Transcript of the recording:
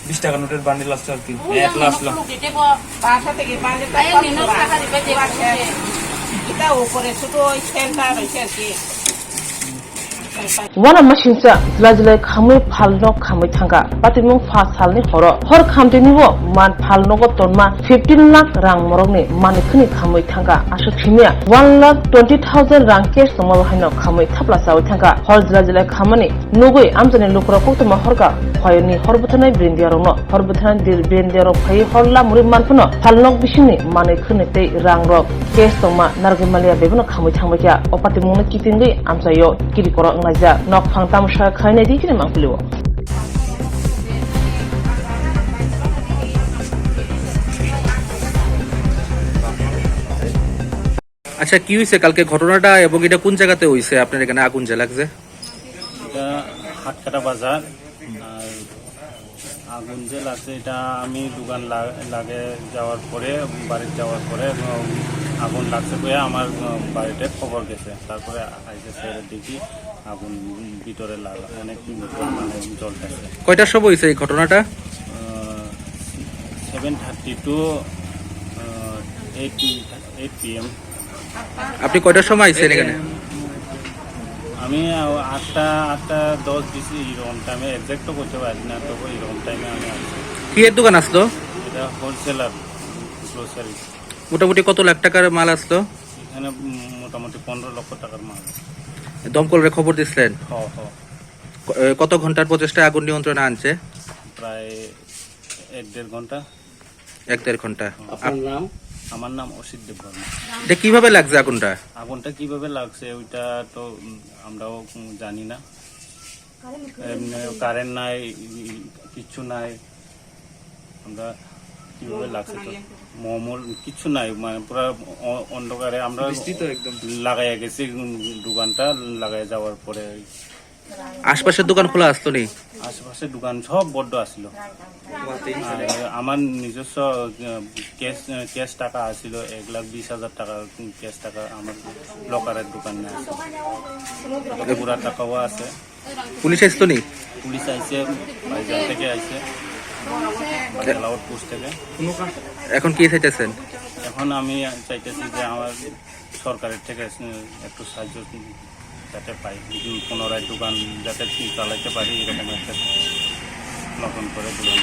20 টাকা নোটের বান্ডিল আসছে আর কি আসলো বাসা থেকে এটা উপরে শুধু ওই সেলটা রয়েছে আর কি wana masingsa jilai khamui phalno khamui thanga patimung fa salni hor khamteni bo man phalno go tonma 15 lakh rang morokni manikhni khamui thanga asu khimia 1,20,000 rang cash somal haino khamui thapla sawi thanga hor jilai khamani nugui amjani lukro koktoma horga khoyni horbuthanai brindiarongno horbuthanai brindiarong phai horla muri manpuno phalnok bisingni manikhni tei rang rok cash tongma nargimalia bebno khamui thangbakia opatimungni kitingui amsayo kirikoro ngaja nok phangtam sha khaine dikini mangpuliwo আচ্ছা কি হইছে কালকে ঘটনাটা এবং এটা কোন জায়গাতে হইছে আপনার এখানে আগুন যে লাগছে এটা হাটকাটা বাজার আর আগুন যে লাগছে এটা আমি দোকান লাগে যাওয়ার পরে বাড়ি যাওয়ার পরে আগুন লাগছে কয়ে আমার বাড়িতে খবর গেছে তারপরে আইসে দেখি আগুন ভিতরে লাগা অনেক মানে জ্বলতেছে কয়টার সময় হইছে এই ঘটনাটা 7:30 টু 8 PM আপনি কয়টার সময় আইছেন এখানে আমি 8:10 দিছি এরকম টাইমে এক্সাক্ট করতে পারি না তো এরকম টাইমে আমি আসছি কি এর দোকান আসলো এটা হোলসেলার গ্রোসারি মোটামুটি কত লাখ টাকার মাল আসলো এখানে মোটামুটি 15 লক্ষ টাকার মাল দমকলের খবর দিছিলেন হ্যাঁ কত ঘন্টার প্রচেষ্টায় আগুন নিয়ন্ত্রণে আনছে প্রায় 1-1.5 ঘন্টা 1-1.5 ঘন্টা আপনার নাম আমার নাম অসিত দেববর্মা এটা কিভাবে লাগছে আগুনটা আগুনটা কিভাবে লাগছে ওইটা তো আমরাও জানি না কারেন্ট নাই কিছু নাই আমরা কিভাবে লাগছে তো মোমোর কিছু নাই মানে পুরো অন্ধকারে আমরা লাগাইয়া গেছি দোকানটা লাগাই যাওয়ার পরে আশপাশের দোকান খোলা আসতো নি আশেপাশে দোকান সব বড্ড আসলো আমার নিজস্ব ক্যাশ টাকা আসছিল 1,20,000 টাকা ক্যাশ টাকা আমার লকারের দোকানে আছে পুরা টাকাও আছে পুলিশ আসতো নি পুলিশ আইছে বাজার থেকে আইছে বাজার পোস্ট থেকে এখন কি চাইতেছেন এখন আমি চাইতেছি যে আমার সরকারের থেকে একটু সাহায্য যাতে পাই পুনরায় দোকান যাতে চালাইতে পারি এরকম একটা নতুন করে দোকান